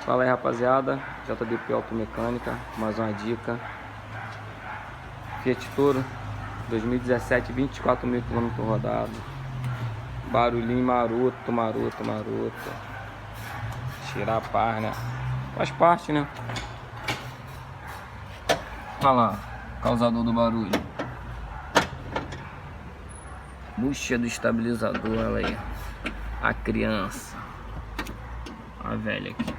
Fala aí, rapaziada, JDP Automecânica, mais uma dica. Fiat Toro 2017, 24 mil km rodados. Barulhinho maroto. Tirar a página, faz parte, né? Olha lá, causador do barulho. Bucha do estabilizador, olha aí. A criança. A velha aqui.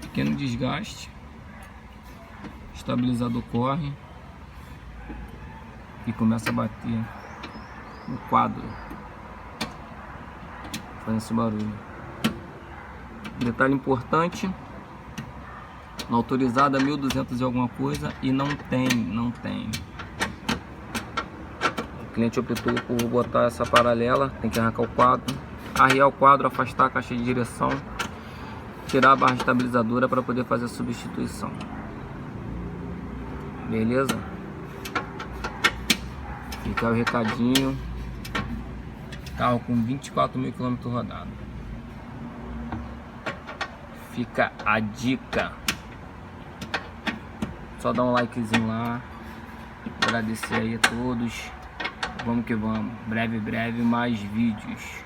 Pequeno desgaste. O estabilizador corre e começa a bater no quadro, fazendo esse barulho. Detalhe importante: na autorizada 1200 e alguma coisa, e não tem. O cliente optou por botar essa paralela. Tem que arrancar o quadro, arriar o quadro, afastar a caixa de direção, tirar a barra estabilizadora para poder fazer a substituição. Beleza? Fica o recadinho. Carro com 24 mil km rodados. Fica a dica. Só dá um likezinho lá. Agradecer aí a todos. Vamos que vamos. Breve mais vídeos.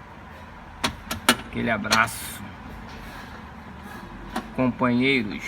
Aquele abraço, companheiros.